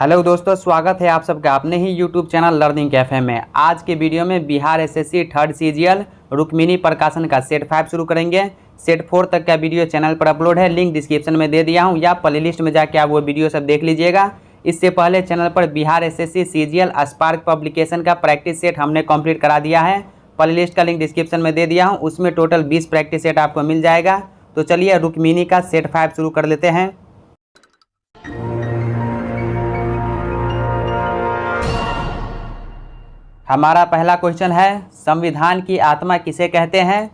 Hello दोस्तों, स्वागत है आप सबका अपने ही यूट्यूब चैनल लर्निंग कैफे में। आज के वीडियो में Bihar SSC third CGL Rukmini प्रकाशन का सेट 5 शुरू करेंगे। सेट 4 तक का वीडियो चैनल पर अपलोड है, लिंक डिस्क्रिप्शन में दे दिया हूं, या प्लेलिस्ट में जाके आप वो वीडियो सब देख लीजिएगा। इससे पहले चैनल पर Bihar SSC CGL spark publication का प्रैक्टिस सेट हमने कंप्लीट करा दिया है। प्लेलिस्ट का लिंक डिस्क्रिप्शन में दे दिया हूँ, उसमें टोटल 20 प्रैक्टिस सेट आपको मिल जाएगा। तो चलिए रुक्मिणी का सेट 5 शुरू कर लेते हैं। हमारा पहला क्वेश्चन है, संविधान की आत्मा किसे कहते हैं?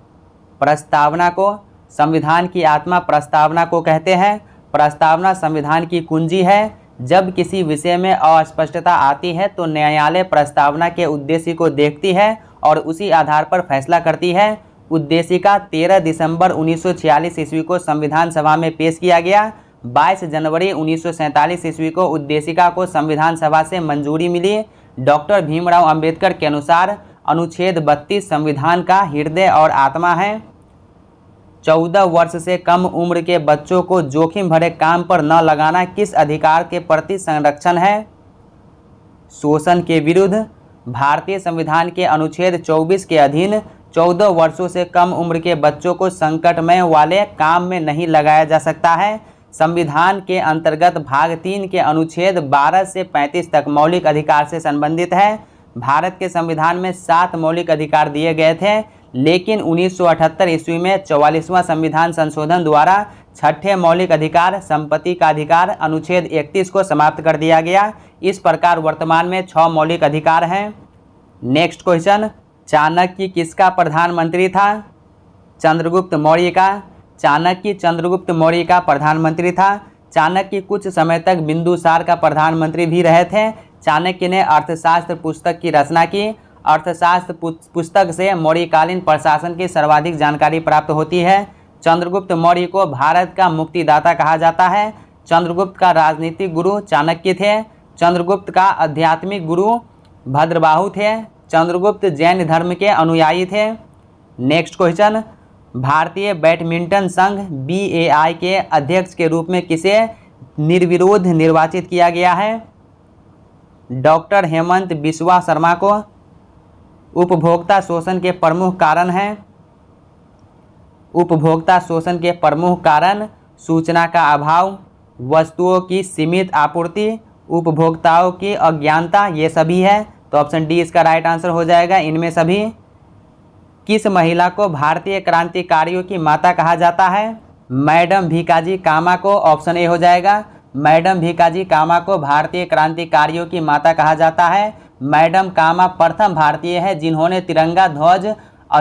प्रस्तावना को। संविधान की आत्मा प्रस्तावना को कहते हैं। प्रस्तावना संविधान की कुंजी है। जब किसी विषय में अस्पष्टता आती है तो न्यायालय प्रस्तावना के उद्देश्य को देखती है और उसी आधार पर फैसला करती है। उद्देशिका 13 दिसंबर 1946 ईस्वी को संविधान सभा में पेश किया गया। 22 जनवरी 1947 ईस्वी को उद्देशिका को संविधान सभा से मंजूरी मिली। डॉक्टर भीमराव अंबेडकर के अनुसार अनुच्छेद 32 संविधान का हृदय और आत्मा है। 14 वर्ष से कम उम्र के बच्चों को जोखिम भरे काम पर न लगाना किस अधिकार के प्रति संरक्षण है? शोषण के विरुद्ध। भारतीय संविधान के अनुच्छेद 24 के अधीन 14 वर्षों से कम उम्र के बच्चों को संकटमय वाले काम में नहीं लगाया जा सकता है। संविधान के अंतर्गत भाग 3 के अनुच्छेद 12 से 35 तक मौलिक अधिकार से संबंधित है। भारत के संविधान में 7 मौलिक अधिकार दिए गए थे, लेकिन 1978 ईस्वी में 44वां संविधान संशोधन द्वारा 6ठे मौलिक अधिकार संपत्ति का अधिकार अनुच्छेद 31 को समाप्त कर दिया गया। इस प्रकार वर्तमान में 6 मौलिक अधिकार हैं। नेक्स्ट क्वेश्चन, चाणक्य किसका प्रधानमंत्री था? चंद्रगुप्त मौर्य का। चाणक्य चंद्रगुप्त मौर्य का प्रधानमंत्री था। चाणक्य कुछ समय तक बिंदुसार का प्रधानमंत्री भी रहे थे। चाणक्य ने अर्थशास्त्र पुस्तक की रचना की। अर्थशास्त्र पुस्तक से मौर्यकालीन प्रशासन की सर्वाधिक जानकारी प्राप्त होती है। चंद्रगुप्त मौर्य को भारत का मुक्तिदाता कहा जाता है। चंद्रगुप्त का राजनीतिक गुरु चाणक्य थे। चंद्रगुप्त का आध्यात्मिक गुरु भद्रबाहु थे। चंद्रगुप्त जैन धर्म के अनुयायी थे। नेक्स्ट क्वेश्चन, भारतीय बैडमिंटन संघ BAI के अध्यक्ष के रूप में किसे निर्विरोध निर्वाचित किया गया है? डॉक्टर हेमंत बिस्वा शर्मा को। उपभोक्ता शोषण के प्रमुख कारण हैं। उपभोक्ता शोषण के प्रमुख कारण सूचना का अभाव, वस्तुओं की सीमित आपूर्ति, उपभोक्ताओं की अज्ञानता, ये सभी है। तो ऑप्शन डी इसका राइट आंसर हो जाएगा, इनमें सभी। किस महिला को भारतीय क्रांतिकारियों की माता कहा जाता है? मैडम भीकाजी कामा को। ऑप्शन ए हो जाएगा। मैडम भीकाजी कामा को भारतीय क्रांतिकारियों की माता कहा जाता है। मैडम कामा प्रथम भारतीय है जिन्होंने तिरंगा ध्वज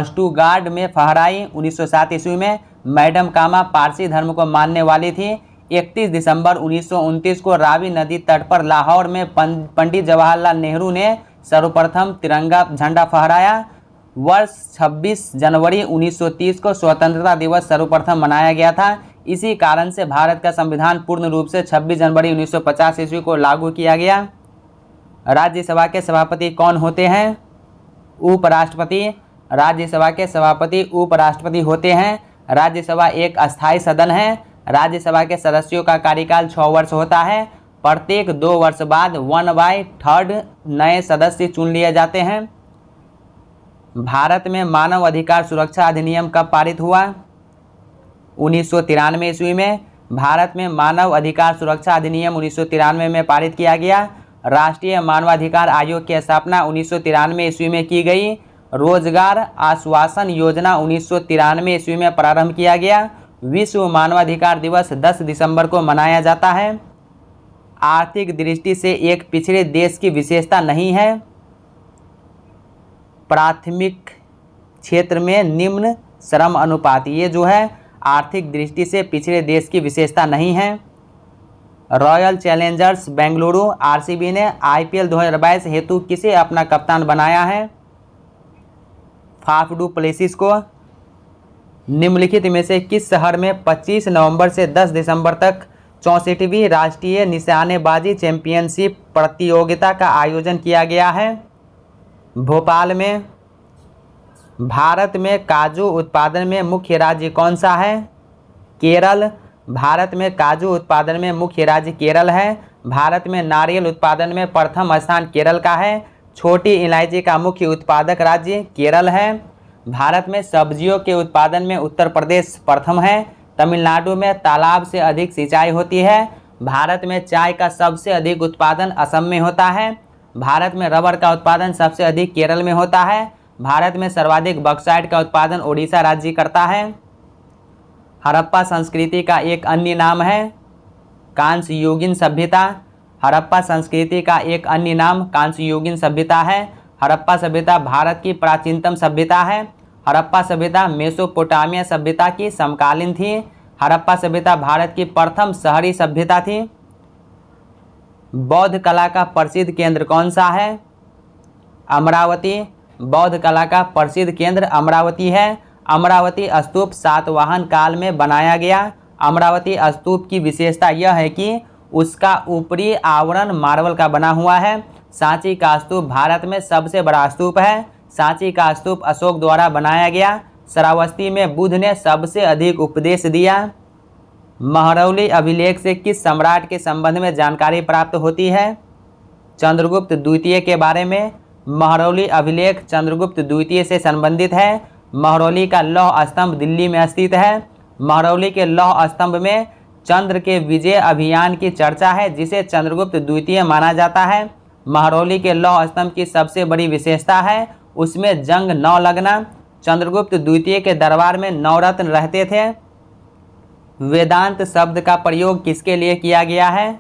स्टुटगार्ट में फहराई 1907 ईस्वी में। मैडम कामा पारसी धर्म को मानने वाली थी। 31 दिसंबर 1929 को रावी नदी तट पर लाहौर में पंडित जवाहरलाल नेहरू ने सर्वप्रथम तिरंगा झंडा फहराया। वर्ष 26 जनवरी 1930 को स्वतंत्रता दिवस सर्वप्रथम मनाया गया था। इसी कारण से भारत का संविधान पूर्ण रूप से 26 जनवरी 1950 ईस्वी को लागू किया गया। राज्यसभा के सभापति कौन होते हैं? उपराष्ट्रपति। राज्यसभा के सभापति उपराष्ट्रपति होते हैं। राज्यसभा एक अस्थायी सदन है। राज्यसभा के सदस्यों का कार्यकाल 6 वर्ष होता है। प्रत्येक 2 वर्ष बाद 1/3 नए सदस्य चुन लिए जाते हैं। भारत में मानव अधिकार सुरक्षा अधिनियम कब पारित हुआ? 1993 ईस्वी में। भारत में मानव अधिकार सुरक्षा अधिनियम 1993 में पारित किया गया। राष्ट्रीय मानवाधिकार आयोग की स्थापना 1993 ईस्वी में की गई। रोजगार आश्वासन योजना 1993 ईस्वी में प्रारंभ किया गया। विश्व मानवाधिकार दिवस 10 दिसंबर को मनाया जाता है। आर्थिक दृष्टि से एक पिछड़े देश की विशेषता नहीं है। प्राथमिक क्षेत्र में निम्न श्रम अनुपात, ये जो है आर्थिक दृष्टि से पिछड़े देश की विशेषता नहीं है। रॉयल चैलेंजर्स बेंगलुरु RCB ने IPL 2022 हेतु किसे अपना कप्तान बनाया है? फाफ डू प्लेसिस को। निम्नलिखित में से किस शहर में 25 नवंबर से 10 दिसंबर तक 64वीं राष्ट्रीय निशानेबाजी चैंपियनशिप प्रतियोगिता का आयोजन किया गया है? भोपाल में। भारत में काजू उत्पादन में मुख्य राज्य कौन सा है? केरल। भारत में काजू उत्पादन में मुख्य राज्य केरल है। भारत में नारियल उत्पादन में प्रथम स्थान केरल का है। छोटी इलायची का मुख्य उत्पादक राज्य केरल है। भारत में सब्जियों के उत्पादन में उत्तर प्रदेश प्रथम है। तमिलनाडु में तालाब से अधिक सिंचाई होती है। भारत में चाय का सबसे अधिक उत्पादन असम में होता है। भारत में रबर का उत्पादन सबसे अधिक केरल में होता है। भारत में सर्वाधिक बॉक्साइट का उत्पादन ओडिशा राज्य करता है। हड़प्पा संस्कृति का एक अन्य नाम है कांस्य युगीन सभ्यता। हड़प्पा संस्कृति का एक अन्य नाम कांस्य युगीन सभ्यता है। हड़प्पा सभ्यता भारत की प्राचीनतम सभ्यता है। हड़प्पा सभ्यता मेसोपोटामिया सभ्यता की समकालीन थी। हड़प्पा सभ्यता भारत की प्रथम शहरी सभ्यता थी। बौद्ध कला का प्रसिद्ध केंद्र कौन सा है? अमरावती। बौद्ध कला का प्रसिद्ध केंद्र अमरावती है। अमरावती स्तूप सातवाहन काल में बनाया गया। अमरावती स्तूप की विशेषता यह है कि उसका ऊपरी आवरण मार्बल का बना हुआ है। सांची का स्तूप भारत में सबसे बड़ा स्तूप है। सांची का स्तूप अशोक द्वारा बनाया गया। श्रावस्ती में बुद्ध ने सबसे अधिक उपदेश दिया। महरौली अभिलेख से किस सम्राट के संबंध में जानकारी प्राप्त होती है? चंद्रगुप्त द्वितीय के बारे में। महरौली अभिलेख चंद्रगुप्त द्वितीय से संबंधित है। महरौली का लौह स्तंभ दिल्ली में स्थित है। महरौली के लौह स्तंभ में चंद्र के विजय अभियान की चर्चा है, जिसे चंद्रगुप्त द्वितीय माना जाता है। महरौली के लौह स्तंभ की सबसे बड़ी विशेषता है उसमें जंग न लगना। चंद्रगुप्त द्वितीय के दरबार में 9 रत्न रहते थे। वेदांत शब्द का प्रयोग किसके लिए किया गया है?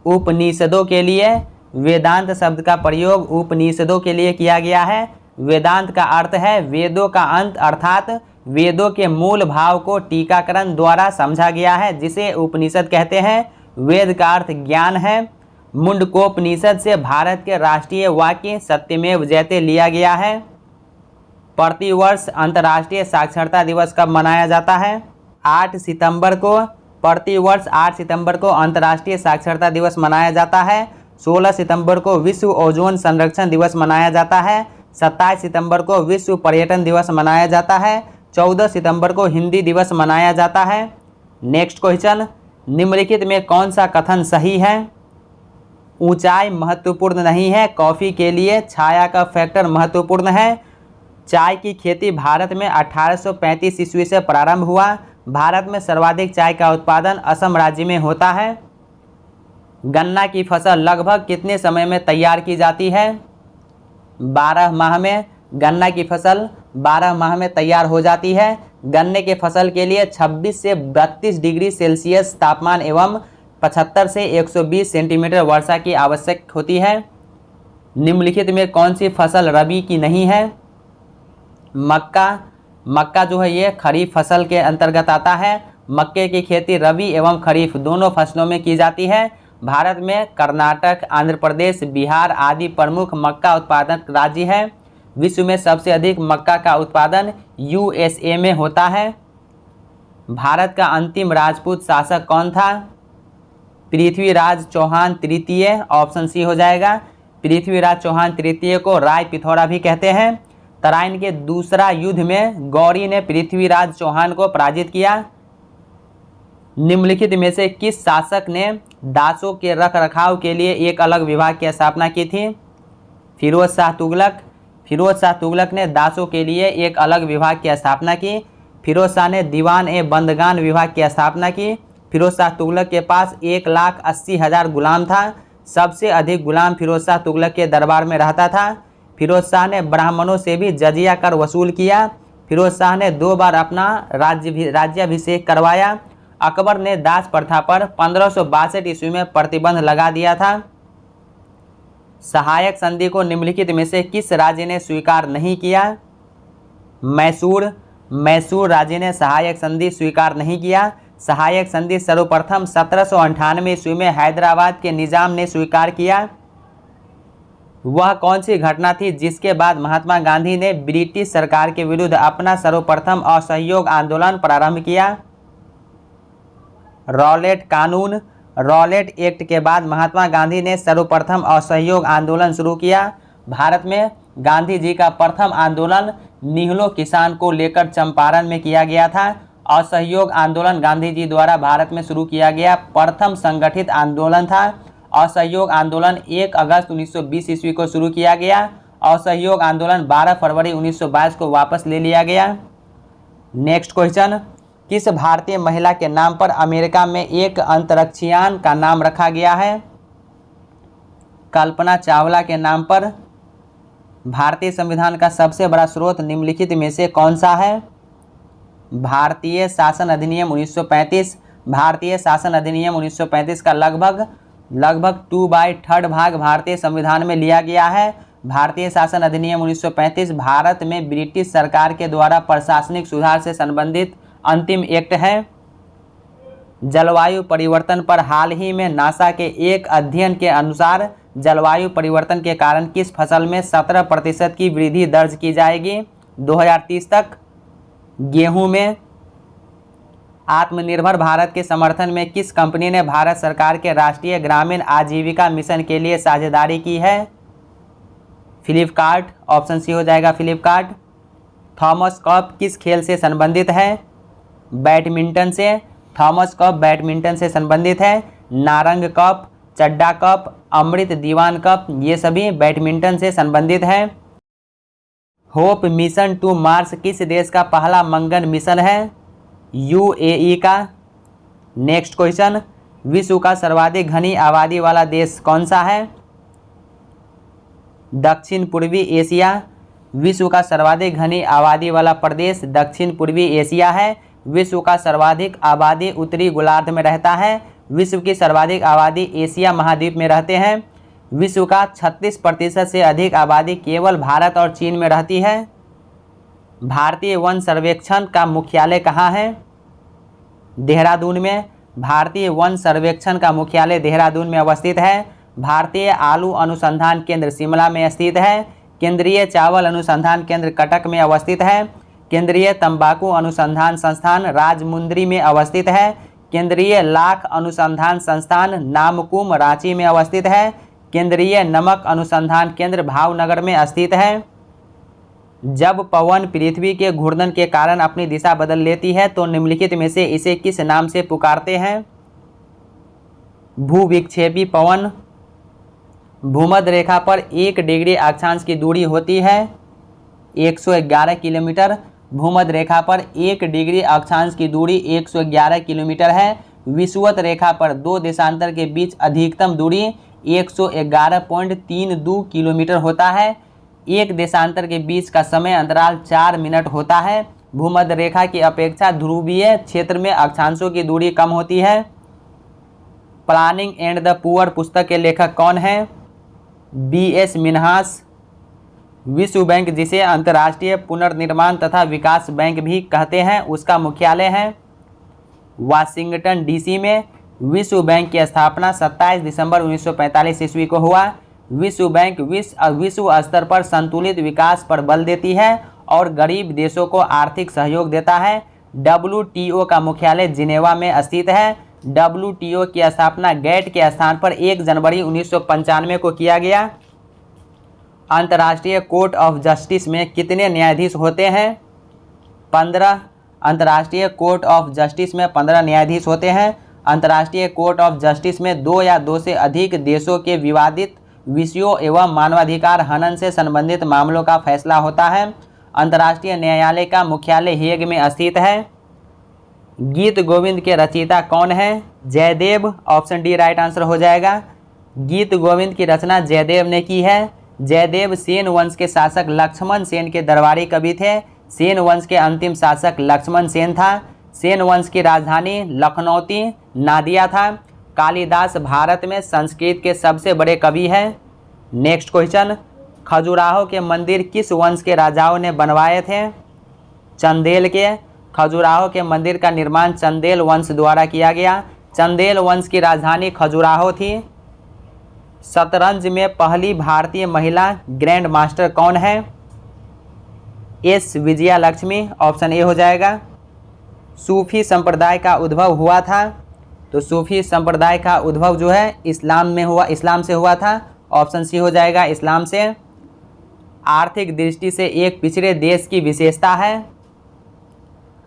उपनिषदों के लिए। वेदांत शब्द का प्रयोग उपनिषदों के लिए किया गया है। वेदांत का अर्थ है वेदों का अंत, अर्थात वेदों के मूल भाव को टीकाकरण द्वारा समझा गया है, जिसे उपनिषद कहते हैं। वेद का अर्थ ज्ञान है। मुंडकोपनिषद से भारत के राष्ट्रीय वाक्य सत्यमेव जयते लिया गया है। प्रतिवर्ष अंतर्राष्ट्रीय साक्षरता दिवस कब मनाया जाता है? 8 सितंबर को। प्रतिवर्ष 8 सितंबर को अंतर्राष्ट्रीय साक्षरता दिवस मनाया जाता है। 16 सितंबर को विश्व ओजोन संरक्षण दिवस मनाया जाता है। 27 सितंबर को विश्व पर्यटन दिवस मनाया जाता है। 14 सितंबर को हिंदी दिवस मनाया जाता है। नेक्स्ट क्वेश्चन, निम्नलिखित में कौन सा कथन सही है? ऊंचाई महत्वपूर्ण नहीं है, कॉफ़ी के लिए छाया का फैक्टर महत्वपूर्ण है। चाय की खेती भारत में 1835 ईस्वी से प्रारंभ हुआ। भारत में सर्वाधिक चाय का उत्पादन असम राज्य में होता है। गन्ना की फसल लगभग कितने समय में तैयार की जाती है? 12 माह में। गन्ना की फसल 12 माह में तैयार हो जाती है। गन्ने के फसल के लिए 26 से 32 डिग्री सेल्सियस तापमान एवं 75 से 120 सेंटीमीटर वर्षा की आवश्यक होती है। निम्नलिखित में कौन सी फसल रबी की नहीं है? मक्का। मक्का जो है ये खरीफ फसल के अंतर्गत आता है। मक्के की खेती रबी एवं खरीफ दोनों फसलों में की जाती है। भारत में कर्नाटक, आंध्र प्रदेश, बिहार आदि प्रमुख मक्का उत्पादक राज्य हैं। विश्व में सबसे अधिक मक्का का उत्पादन USA में होता है। भारत का अंतिम राजपूत शासक कौन था? पृथ्वीराज चौहान तृतीय। ऑप्शन सी हो जाएगा। पृथ्वीराज चौहान तृतीय को राय पिथौरा भी कहते हैं। तराइन के दूसरा युद्ध में गौरी ने पृथ्वीराज चौहान को पराजित किया। निम्नलिखित में से किस शासक ने दासों के रखरखाव के लिए एक अलग विभाग की स्थापना की थी? फिरोज शाह तुगलक। फिरोज शाह तुगलक ने दासों के लिए एक अलग विभाग की स्थापना की। फिरोज शाह ने दीवान ए बंदगान विभाग की स्थापना की। फिरोज शाह तुगलक के पास 1,80,000 गुलाम था। सबसे अधिक गुलाम फिरोज शाह तुगलक के दरबार में रहता था। फिरोज शाह ने ब्राह्मणों से भी जजिया कर वसूल किया। फिरोज शाह ने 2 बार अपना राज्याभिषेक करवाया। अकबर ने दास प्रथा पर 1562 ईस्वी में प्रतिबंध लगा दिया था। सहायक संधि को निम्नलिखित में से किस राज्य ने स्वीकार नहीं किया? मैसूर। मैसूर राज्य ने सहायक संधि स्वीकार नहीं किया। सहायक संधि सर्वप्रथम 1798 ईस्वी में हैदराबाद के निजाम ने स्वीकार किया। वह कौन सी घटना थी जिसके बाद महात्मा गांधी ने ब्रिटिश सरकार के विरुद्ध अपना सर्वप्रथम असहयोग आंदोलन प्रारंभ किया? रॉलेट कानून। रॉलेट एक्ट के बाद महात्मा गांधी ने सर्वप्रथम असहयोग आंदोलन शुरू किया। भारत में गांधी जी का प्रथम आंदोलन निहलो किसान को लेकर चंपारण में किया गया था। असहयोग आंदोलन गांधी जी द्वारा भारत में शुरू किया गया प्रथम संगठित आंदोलन था। असहयोग आंदोलन 1 अगस्त 1920 ईस्वी को शुरू किया गया। असहयोग आंदोलन 12 फरवरी 1922 को वापस ले लिया गया। नेक्स्ट क्वेश्चन, किस भारतीय महिला के नाम पर अमेरिका में एक अंतरिक्षयान का नाम रखा गया है? कल्पना चावला के नाम पर। भारतीय संविधान का सबसे बड़ा स्रोत निम्नलिखित में से कौन सा है? भारतीय शासन अधिनियम 1935। भारतीय शासन अधिनियम 1935 का लगभग 2/3 भाग भारतीय संविधान में लिया गया है। भारतीय शासन अधिनियम 1935 भारत में ब्रिटिश सरकार के द्वारा प्रशासनिक सुधार से संबंधित अंतिम एक्ट है। जलवायु परिवर्तन पर हाल ही में नासा के एक अध्ययन के अनुसार जलवायु परिवर्तन के कारण किस फसल में 17% की वृद्धि दर्ज की जाएगी 2030 तक? गेहूं में। आत्मनिर्भर भारत के समर्थन में किस कंपनी ने भारत सरकार के राष्ट्रीय ग्रामीण आजीविका मिशन के लिए साझेदारी की है? फ्लिपकार्ट। ऑप्शन सी हो जाएगा फ्लिपकार्ट। थॉमस कप किस खेल से संबंधित है? बैडमिंटन से। थॉमस कप बैडमिंटन से संबंधित है। नारंग कप, चड्डा कप, अमृत दीवान कप, ये सभी बैडमिंटन से संबंधित हैं। होप मिशन टू मार्स किस देश का पहला मंगल मिशन है? यूएई का। नेक्स्ट क्वेश्चन, विश्व का सर्वाधिक घनी आबादी वाला देश कौन सा है? दक्षिण पूर्वी एशिया। विश्व का सर्वाधिक घनी आबादी वाला प्रदेश दक्षिण पूर्वी एशिया है। विश्व का सर्वाधिक आबादी उत्तरी गोलार्ध में रहता है। विश्व की सर्वाधिक आबादी एशिया महाद्वीप में रहते हैं। विश्व का 36% से अधिक आबादी केवल भारत और चीन में रहती है। भारतीय वन सर्वेक्षण का मुख्यालय कहाँ है? देहरादून में। भारतीय वन सर्वेक्षण का मुख्यालय देहरादून में अवस्थित है। भारतीय आलू अनुसंधान केंद्र शिमला में स्थित है। केंद्रीय चावल अनुसंधान केंद्र कटक में अवस्थित है। केंद्रीय तंबाकू अनुसंधान संस्थान राजमुंद्री में अवस्थित है। केंद्रीय लाख अनुसंधान संस्थान नामकुम रांची में अवस्थित है। केंद्रीय नमक अनुसंधान केंद्र भावनगर में स्थित है। जब पवन पृथ्वी के घूर्णन के कारण अपनी दिशा बदल लेती है तो निम्नलिखित में से इसे किस नाम से पुकारते हैं? भूविक्षेपी पवन। भूमध्य रेखा पर 1 डिग्री अक्षांश की दूरी होती है 111 किलोमीटर। भूमध्य रेखा पर 1 डिग्री अक्षांश की दूरी 111 किलोमीटर है। विषुवत रेखा पर 2 देशांतर के बीच अधिकतम दूरी 111.32 किलोमीटर होता है। एक देशांतर के बीच का समय अंतराल 4 मिनट होता है। भूमध्य रेखा की अपेक्षा ध्रुवीय क्षेत्र में अक्षांशों की दूरी कम होती है। प्लानिंग एंड द पुअर पुस्तक के लेखक कौन हैं? B.S. मिन्हास। विश्व बैंक, जिसे अंतर्राष्ट्रीय पुनर्निर्माण तथा विकास बैंक भी कहते हैं, उसका मुख्यालय है वाशिंगटन डीसी में। विश्व बैंक की स्थापना 27 दिसंबर 1945 ईस्वी को हुआ। विश्व बैंक विश्व स्तर पर संतुलित विकास पर बल देती है और गरीब देशों को आर्थिक सहयोग देता है। WTO का मुख्यालय जिनेवा में स्थित है। WTO की स्थापना गेट के स्थान पर 1 जनवरी 1995 को किया गया। अंतर्राष्ट्रीय कोर्ट ऑफ जस्टिस में कितने न्यायाधीश होते हैं? 15। अंतर्राष्ट्रीय कोर्ट ऑफ जस्टिस में 15 न्यायाधीश होते हैं। अंतर्राष्ट्रीय कोर्ट ऑफ जस्टिस में 2 या 2 से अधिक देशों के विवादित विषयों एवं मानवाधिकार हनन से संबंधित मामलों का फैसला होता है। अंतर्राष्ट्रीय न्यायालय का मुख्यालय हेग में स्थित है। गीत गोविंद के रचयिता कौन है? Jayadev. Option D right answer हो जाएगा। गीत गोविंद की रचना जयदेव ने की है। जयदेव सेन वंश के शासक लक्ष्मण सेन के दरबारी कवि थे। सेन वंश के अंतिम शासक लक्ष्मण सेन था। सेन वंश की राजधानी लखनौती नादिया था। कालिदास भारत में संस्कृत के सबसे बड़े कवि हैं। नेक्स्ट क्वेश्चन, खजुराहो के मंदिर किस वंश के राजाओं ने बनवाए थे? चंदेल के। खजुराहो के मंदिर का निर्माण चंदेल वंश द्वारा किया गया। चंदेल वंश की राजधानी खजुराहो थी। शतरंज में पहली भारतीय महिला ग्रैंड मास्टर कौन है? S Vijaya Lakshmi. Option A हो जाएगा। सूफी संप्रदाय का उद्भव हुआ था, तो सूफी संप्रदाय का उद्भव जो है इस्लाम से हुआ था। ऑप्शन सी हो जाएगा इस्लाम से। आर्थिक दृष्टि से एक पिछड़े देश की विशेषता है।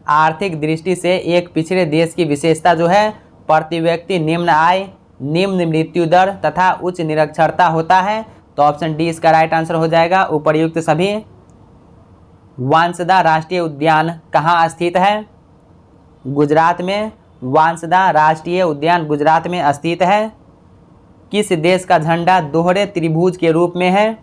आर्थिक दृष्टि से एक पिछड़े देश की विशेषता जो है प्रति व्यक्ति निम्न आय, निम्न मृत्यु दर तथा उच्च निरक्षरता होता है? तो ऑप्शन डी इसका राइट आंसर हो जाएगा, उपर्युक्त सभी। वांसदा राष्ट्रीय उद्यान कहाँ स्थित है? गुजरात में। वांसदा राष्ट्रीय उद्यान गुजरात में स्थित है। किस देश का झंडा दोहरे त्रिभुज के रूप में है?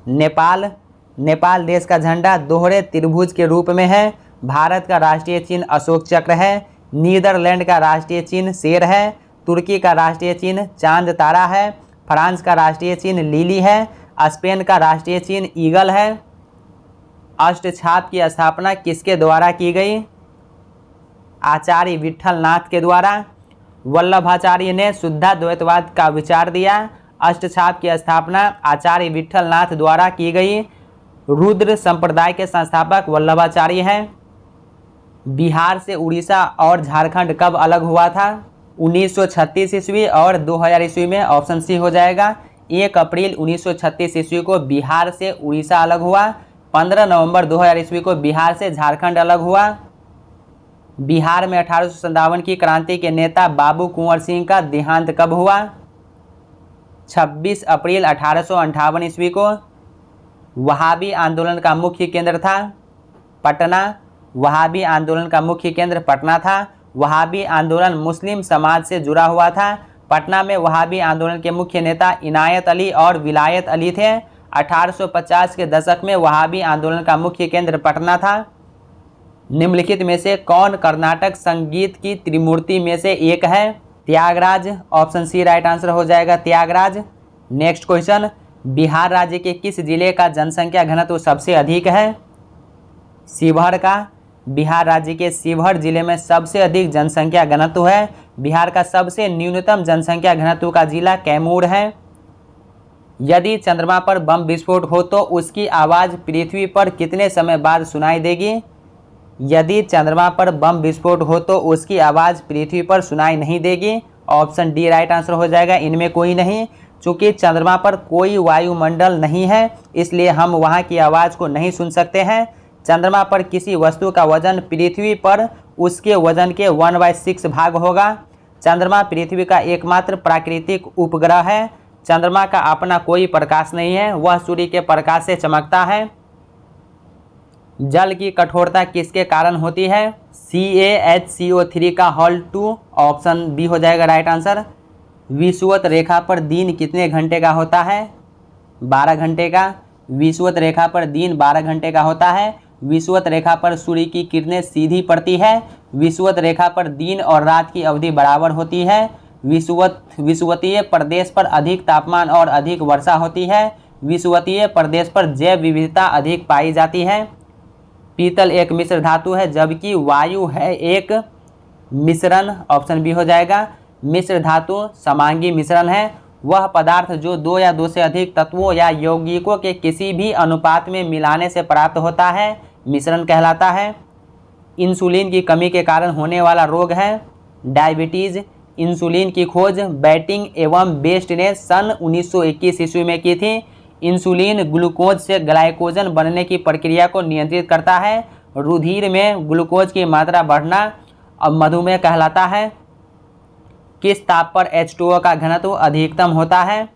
नेपाल। नेपाल देश का झंडा दोहरे त्रिभुज के रूप में है। भारत का राष्ट्रीय चिन्ह अशोक चक्र है। नीदरलैंड का राष्ट्रीय चिन्ह शेर है। तुर्की का राष्ट्रीय चिन्ह चांद तारा है। फ्रांस का राष्ट्रीय चिन्ह लिली है। स्पेन का राष्ट्रीय चिन्ह ईगल है। अष्टछाप की स्थापना किसके द्वारा की गई? आचार्य विट्ठल नाथ के द्वारा। वल्लभाचार्य ने शुद्धाद्वैतवाद का विचार दिया। अष्टछाप की स्थापना आचार्य विट्ठल नाथ द्वारा की गई। रुद्र संप्रदाय के संस्थापक वल्लभाचार्य हैं। बिहार से उड़ीसा और झारखंड कब अलग हुआ था? 1936 ईस्वी और 2000 ईस्वी में। ऑप्शन सी हो जाएगा। 1 अप्रैल 1936 ईस्वी को बिहार से उड़ीसा अलग हुआ। 15 नवंबर 2000 ईस्वी को बिहार से झारखंड अलग हुआ। बिहार में 1857 की क्रांति के नेता बाबू कुंवर सिंह का देहांत कब हुआ? 26 अप्रैल 1858 ईस्वी को। वहाबी आंदोलन का मुख्य केंद्र था पटना। वहाबी आंदोलन का मुख्य केंद्र पटना था। वहाबी आंदोलन मुस्लिम समाज से जुड़ा हुआ था। पटना में वहाबी आंदोलन के मुख्य नेता इनायत अली और विलायत अली थे। 1850 के दशक में वहाबी आंदोलन का मुख्य केंद्र पटना था। निम्नलिखित में से कौन कर्नाटक संगीत की त्रिमूर्ति में से एक है? Tyagaraja. Option C right answer हो जाएगा, त्यागराज। नेक्स्ट क्वेश्चन, बिहार राज्य के किस जिले का जनसंख्या घनत्व सबसे अधिक है? शिवहर का। बिहार राज्य के शिवहर जिले में सबसे अधिक जनसंख्या घनत्व है। बिहार का सबसे न्यूनतम जनसंख्या घनत्व का जिला कैमूर है। यदि चंद्रमा पर बम विस्फोट हो तो उसकी आवाज़ पृथ्वी पर कितने समय बाद सुनाई देगी? यदि चंद्रमा पर बम विस्फोट हो तो उसकी आवाज़ पृथ्वी पर सुनाई नहीं देगी। ऑप्शन डी राइट आंसर हो जाएगा, इनमें कोई नहीं। चूँकि चंद्रमा पर कोई वायुमंडल नहीं है इसलिए हम वहाँ की आवाज़ को नहीं सुन सकते हैं। चंद्रमा पर किसी वस्तु का वजन पृथ्वी पर उसके वजन के 1/6 भाग होगा। चंद्रमा पृथ्वी का एकमात्र प्राकृतिक उपग्रह है। चंद्रमा का अपना कोई प्रकाश नहीं है, वह सूर्य के प्रकाश से चमकता है। जल की कठोरता किसके कारण होती है? CaHCO3 का होल 2। ऑप्शन बी हो जाएगा राइट आंसर। विषुवत रेखा पर दिन कितने घंटे का होता है? 12 घंटे का। विषुवत रेखा पर दिन 12 घंटे का होता है। विषुवत रेखा पर सूर्य की किरणें सीधी पड़ती है। विषुवत रेखा पर दिन और रात की अवधि बराबर होती है। विषुवतीय प्रदेश पर अधिक तापमान और अधिक वर्षा होती है। विषुवतीय प्रदेश पर जैव विविधता अधिक पाई जाती है। पीतल एक मिश्र धातु है जबकि वायु है एक मिश्रण। ऑप्शन बी हो जाएगा। मिश्र धातु समांगी मिश्रण है वह पदार्थ जो 2 या 2 से अधिक तत्वों या यौगिकों के किसी भी अनुपात में मिलाने से प्राप्त होता है, मिश्रण कहलाता है। इंसुलिन की कमी के कारण होने वाला रोग है डायबिटीज़। इंसुलिन की खोज बैटिंग एवं बेस्ट ने सन 1921 ईस्वी में की थी। इंसुलिन ग्लूकोज से ग्लाइकोजन बनने की प्रक्रिया को नियंत्रित करता है। रुधिर में ग्लूकोज की मात्रा बढ़ना अब मधुमेह कहलाता है। किस ताप पर H2O का घनत्व अधिकतम होता है?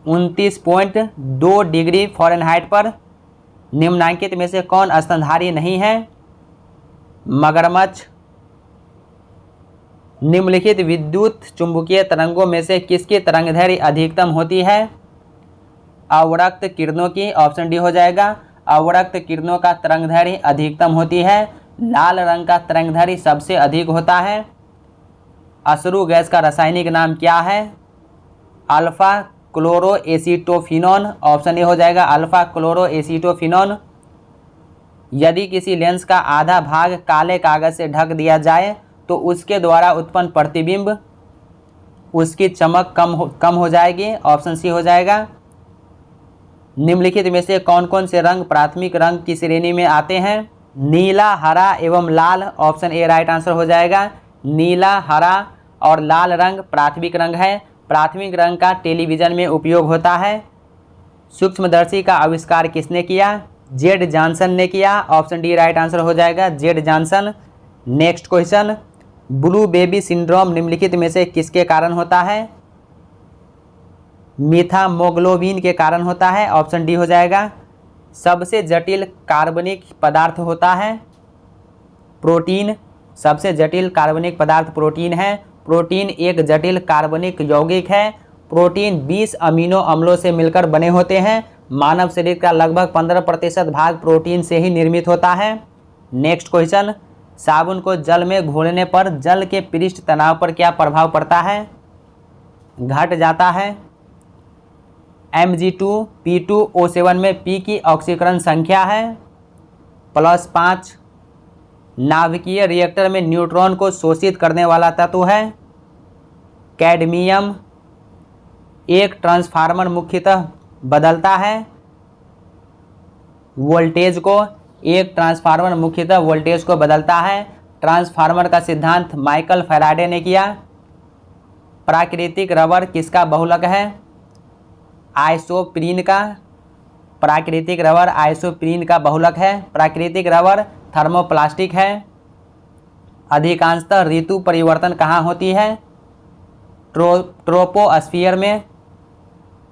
29.2 डिग्री फ़ारेनहाइट पर। निम्नलिखित में से कौन स्तनधारी नहीं है? मगरमच्छ। निम्नलिखित विद्युत चुंबकीय तरंगों में से किसकी तरंगदैर्घ्य अधिकतम होती है? अवरक्त किरणों की। ऑप्शन डी हो जाएगा। अवरक्त किरणों का तरंगदैर्घ्य अधिकतम होती है। लाल रंग का तरंगदैर्घ्य सबसे अधिक होता है। अश्रु गैस का रासायनिक नाम क्या है? अल्फा क्लोरोएसीटोफिनोन। ऑप्शन ए हो जाएगा अल्फा क्लोरोएसीटोफिनोन। यदि किसी लेंस का आधा भाग काले कागज से ढक दिया जाए तो उसके द्वारा उत्पन्न प्रतिबिंब उसकी चमक कम हो जाएगी। ऑप्शन सी हो जाएगा। निम्नलिखित में से कौन कौन से रंग प्राथमिक रंग की श्रेणी में आते हैं? नीला, हरा एवं लाल। ऑप्शन ए राइट आंसर हो जाएगा। नीला, हरा और लाल रंग प्राथमिक रंग है। प्राथमिक रंग का टेलीविज़न में उपयोग होता है। सूक्ष्मदर्शी का आविष्कार किसने किया? जेड जॉनसन ने किया। ऑप्शन डी राइट आंसर हो जाएगा, Z Johnson. Next question, blue baby syndrome निम्नलिखित में से किसके कारण होता है? मीथामोग्लोबिन के कारण होता है, ऑप्शन डी हो जाएगा। सबसे जटिल कार्बनिक पदार्थ होता है प्रोटीन। सबसे जटिल कार्बनिक पदार्थ प्रोटीन है। प्रोटीन एक जटिल कार्बनिक यौगिक है। प्रोटीन 20 अमीनो अम्लों से मिलकर बने होते हैं। मानव शरीर का लगभग 15% भाग प्रोटीन से ही निर्मित होता है। नेक्स्ट क्वेश्चन, साबुन को जल में घोलने पर जल के पृष्ठ तनाव पर क्या प्रभाव पड़ता है? घट जाता है। Mg2P2O7 में P की ऑक्सीकरण संख्या है +5। नाभिकीय रिएक्टर में न्यूट्रॉन को शोषित करने वाला तत्व है कैडमियम। एक ट्रांसफार्मर मुख्यतः बदलता है वोल्टेज को। एक ट्रांसफार्मर मुख्यतः वोल्टेज को बदलता है। ट्रांसफार्मर का सिद्धांत माइकल फैराडे ने किया। प्राकृतिक रबर किसका बहुलक है? आइसोप्रीन का। प्राकृतिक रबर आइसोप्रीन का बहुलक है। प्राकृतिक रबर थर्मोप्लास्टिक है। अधिकांशतः ऋतु परिवर्तन कहाँ होती है? ट्रोपोस्फीयर में।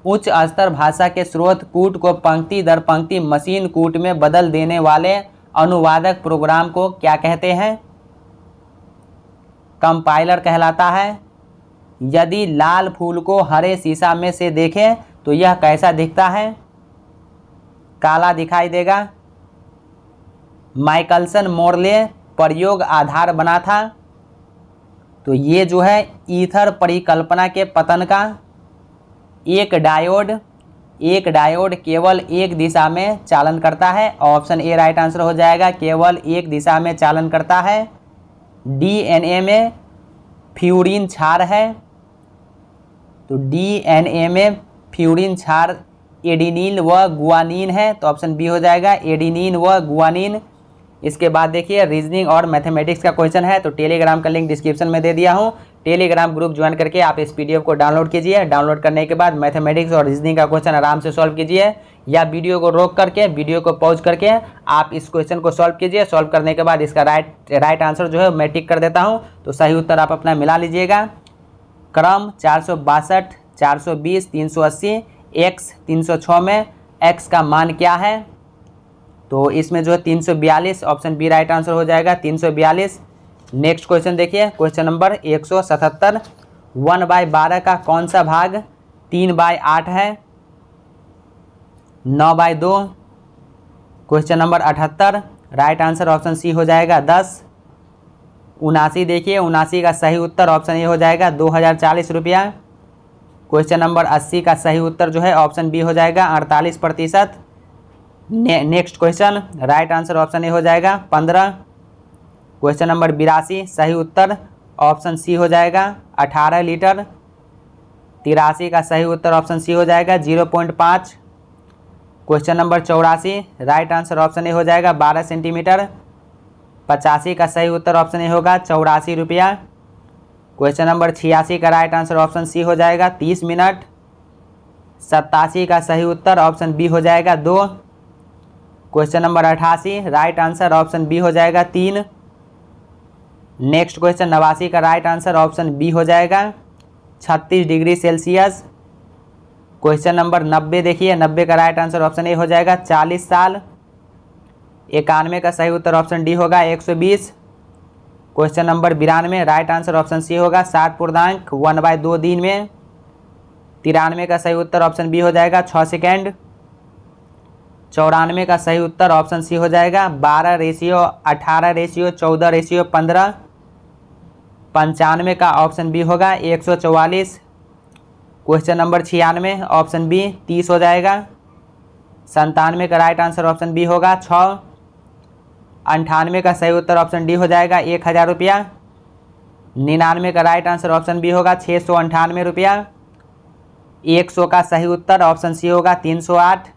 उच्च स्तर भाषा के स्रोत कूट को पंक्ति दर पंक्ति मशीन कूट में बदल देने वाले अनुवादक प्रोग्राम को क्या कहते हैं? कंपाइलर कहलाता है। यदि लाल फूल को हरे शीशा में से देखें तो यह कैसा दिखता है? काला दिखाई देगा। माइकलसन मोर्ले प्रयोग आधार बना था। तो ये जो है ईथर परिकल्पना के पतन का। एक डायोड केवल एक दिशा में चालन करता है। ऑप्शन ए राइट आंसर हो जाएगा, केवल एक दिशा में चालन करता है। डीएनए में फ्यूरिन क्षार है। तो डीएनए में फ्यूरिन क्षार एडिनिन व गुआनिन है। तो ऑप्शन बी हो जाएगा, एडिनिन व गुआनिन। इसके बाद देखिए रीजनिंग और मैथमेटिक्स का क्वेश्चन है। तो टेलीग्राम का लिंक डिस्क्रिप्शन में दे दिया हूँ। टेलीग्राम ग्रुप ज्वाइन करके आप इस पीडीएफ को डाउनलोड कीजिए। डाउनलोड करने के बाद मैथमेटिक्स और रीजनिंग का क्वेश्चन आराम से सॉल्व कीजिए, या वीडियो को रोक करके वीडियो को पॉज करके आप इस क्वेश्चन को सॉल्व कीजिए। सॉल्व करने के बाद इसका राइट आंसर जो है मैं टिक कर देता हूँ। तो सही उत्तर आप अपना मिला लीजिएगा। क्रम 462, 420, 380, x 306 में x का मान क्या है? तो इसमें जो है 342, ऑप्शन बी राइट आंसर हो जाएगा, 342। नेक्स्ट क्वेश्चन देखिए, क्वेश्चन नंबर 177। 1/12 का कौन सा भाग 3/8 है? 9/2। Question number 78, right answer option C हो जाएगा 10। 79 देखिए, 79 का सही उत्तर ऑप्शन ए हो जाएगा 2040 रुपया। क्वेश्चन नंबर 80 का सही उत्तर जो है ऑप्शन बी हो जाएगा 48%। Next question, right answer option ए हो जाएगा 15। क्वेश्चन नंबर 82 सही उत्तर ऑप्शन सी हो जाएगा 18 लीटर। 83 का सही उत्तर ऑप्शन सी हो जाएगा 0.5। Question number 84 right answer option ए हो जाएगा 12 सेंटीमीटर। 85 का सही उत्तर ऑप्शन ए होगा 84 रुपया। क्वेश्चन नंबर 86 का राइट आंसर ऑप्शन सी हो जाएगा 30 मिनट। 87 का सही उत्तर ऑप्शन बी हो जाएगा 2। Question number 88 right answer option B हो जाएगा 3। नेक्स्ट क्वेश्चन 89 का राइट आंसर ऑप्शन बी हो जाएगा 36 डिग्री सेल्सियस। क्वेश्चन नंबर 90 देखिए, 90 का राइट आंसर ऑप्शन ए हो जाएगा 40 साल। 91 का सही उत्तर ऑप्शन डी होगा 120। Question number 92 right answer option C होगा 60 1/2 दिन में। 93 का सही उत्तर ऑप्शन बी हो जाएगा 6 सेकेंड। 94 का सही उत्तर ऑप्शन सी हो जाएगा 12:18:14:15। 95 का ऑप्शन बी होगा 144। क्वेश्चन नंबर 96 ऑप्शन बी 30 हो जाएगा। 97 का राइट आंसर ऑप्शन बी होगा 6। 98 का सही उत्तर ऑप्शन डी हो जाएगा 1000 रुपया। 99 का राइट आंसर ऑप्शन बी होगा 698 रुपया। 100 का सही उत्तर ऑप्शन सी होगा 308।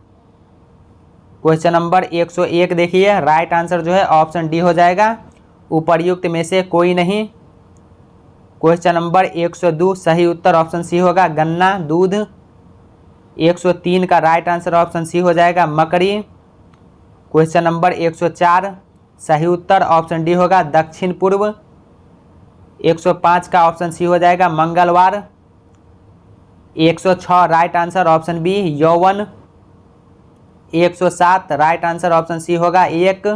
क्वेश्चन नंबर 101 देखिए, राइट आंसर जो है ऑप्शन डी हो जाएगा उपर्युक्त में से कोई नहीं। क्वेश्चन नंबर 102 सही उत्तर ऑप्शन सी होगा गन्ना दूध। 103 का राइट आंसर ऑप्शन सी हो जाएगा मकड़ी। क्वेश्चन नंबर 104 सही उत्तर ऑप्शन डी होगा दक्षिण पूर्व। 105 का ऑप्शन सी हो जाएगा मंगलवार। 106 राइट आंसर ऑप्शन बी यौवन। 107 राइट आंसर ऑप्शन सी होगा 1।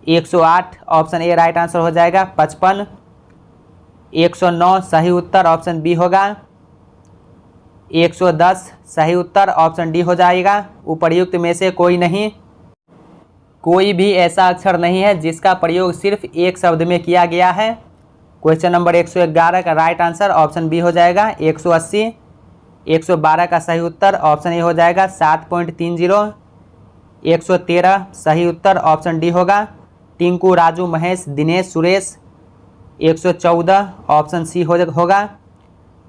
108 ऑप्शन ए राइट आंसर हो जाएगा 55। 109 सही उत्तर ऑप्शन बी होगा। 110 सही उत्तर ऑप्शन डी हो जाएगा। उपर्युक्त में से कोई नहीं। कोई भी ऐसा अक्षर नहीं है जिसका प्रयोग सिर्फ एक शब्द में किया गया है। क्वेश्चन नंबर 111 का राइट आंसर ऑप्शन बी हो जाएगा 180। 112 का सही उत्तर ऑप्शन ए हो जाएगा 7.30। 113 सही उत्तर ऑप्शन डी होगा टिंकू, राजू, महेश, दिनेश, सुरेश। 114 ऑप्शन सी होगा।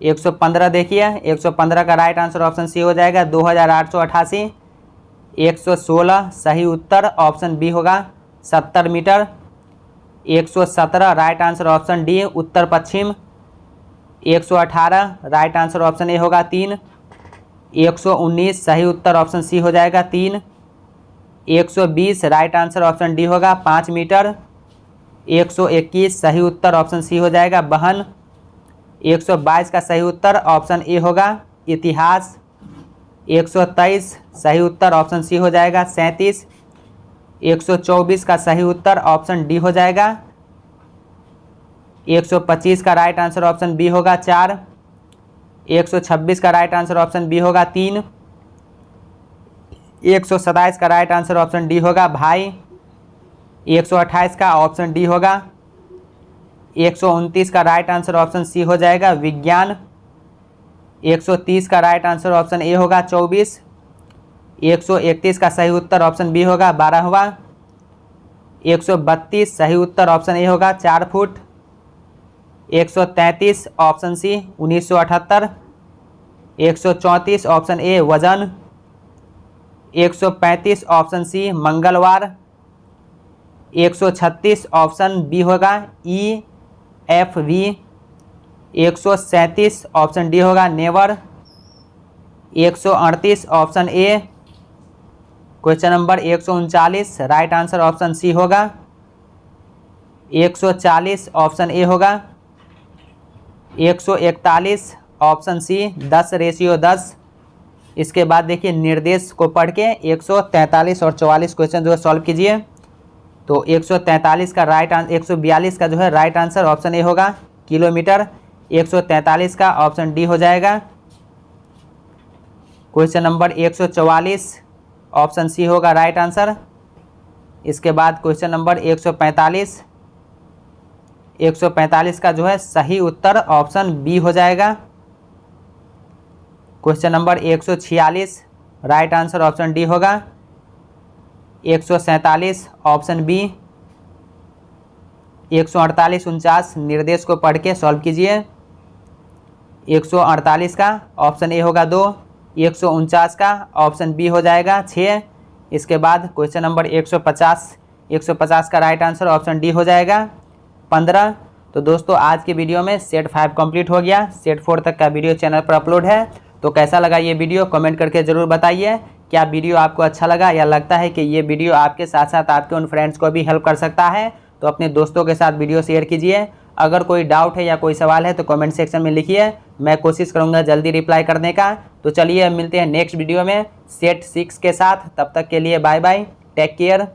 115 देखिए 115 का राइट आंसर ऑप्शन सी हो जाएगा 2888। 116 सही उत्तर ऑप्शन बी होगा 70 metre. 117 right answer option D उत्तर पश्चिम। 118 राइट आंसर ऑप्शन ए होगा 3। 119 सही उत्तर ऑप्शन सी हो जाएगा 3। 120 राइट आंसर ऑप्शन डी होगा 5 मीटर। 121 सही उत्तर ऑप्शन सी हो जाएगा बहन। 122 का सही उत्तर ऑप्शन ए होगा इतिहास। 123 सही उत्तर ऑप्शन सी हो जाएगा 37। 124 का सही उत्तर ऑप्शन डी हो जाएगा। 125 का राइट आंसर ऑप्शन बी होगा 4। 126 का राइट आंसर ऑप्शन बी होगा 3। 127 का राइट आंसर ऑप्शन डी होगा भाई। 128 का ऑप्शन डी होगा। 129 का राइट आंसर ऑप्शन सी हो जाएगा विज्ञान। 130 का राइट आंसर ऑप्शन ए होगा 24। 131 का सही उत्तर ऑप्शन बी होगा 12वां। 132 सही उत्तर ऑप्शन ए होगा 4 foot. 133 option C 1978। 134 option A वजन। 135 ऑप्शन सी मंगलवार। 136 ऑप्शन बी होगा EFV। 137 ऑप्शन डी होगा never. 138 option A. Question number 139 right answer option C होगा। 140 ऑप्शन ए होगा। 141 ऑप्शन सी 10:10। इसके बाद देखिए निर्देश को पढ़ के 143 और 44 क्वेश्चन जो है सॉल्व कीजिए। तो 143 का राइट आंसर 142 का जो है राइट आंसर ऑप्शन ए होगा किलोमीटर। 143 का ऑप्शन डी हो जाएगा। क्वेश्चन नंबर 144 ऑप्शन सी होगा राइट आंसर। इसके बाद क्वेश्चन नंबर 145। 145 का जो है सही उत्तर ऑप्शन बी हो जाएगा। Question number 146 right answer option D होगा। 147 ऑप्शन बी। 148 49 निर्देश को पढ़ के सॉल्व कीजिए। 148 का ऑप्शन ए होगा 2। 149 का ऑप्शन बी हो जाएगा 6। इसके बाद क्वेश्चन नंबर 150 का राइट आंसर ऑप्शन डी हो जाएगा 15। तो दोस्तों आज की वीडियो में सेट 5 कंप्लीट हो गया। सेट 4 तक का वीडियो चैनल पर अपलोड है। तो कैसा लगा ये वीडियो कमेंट करके ज़रूर बताइए। क्या वीडियो आपको अच्छा लगा या लगता है कि ये वीडियो आपके साथ साथ आपके उन फ्रेंड्स को भी हेल्प कर सकता है तो अपने दोस्तों के साथ वीडियो शेयर कीजिए। अगर कोई डाउट है या कोई सवाल है तो कमेंट सेक्शन में लिखिए, मैं कोशिश करूँगा जल्दी रिप्लाई करने का। तो चलिए मिलते हैं नेक्स्ट वीडियो में सेट 6 के साथ। तब तक के लिए बाय बाय, टेक केयर।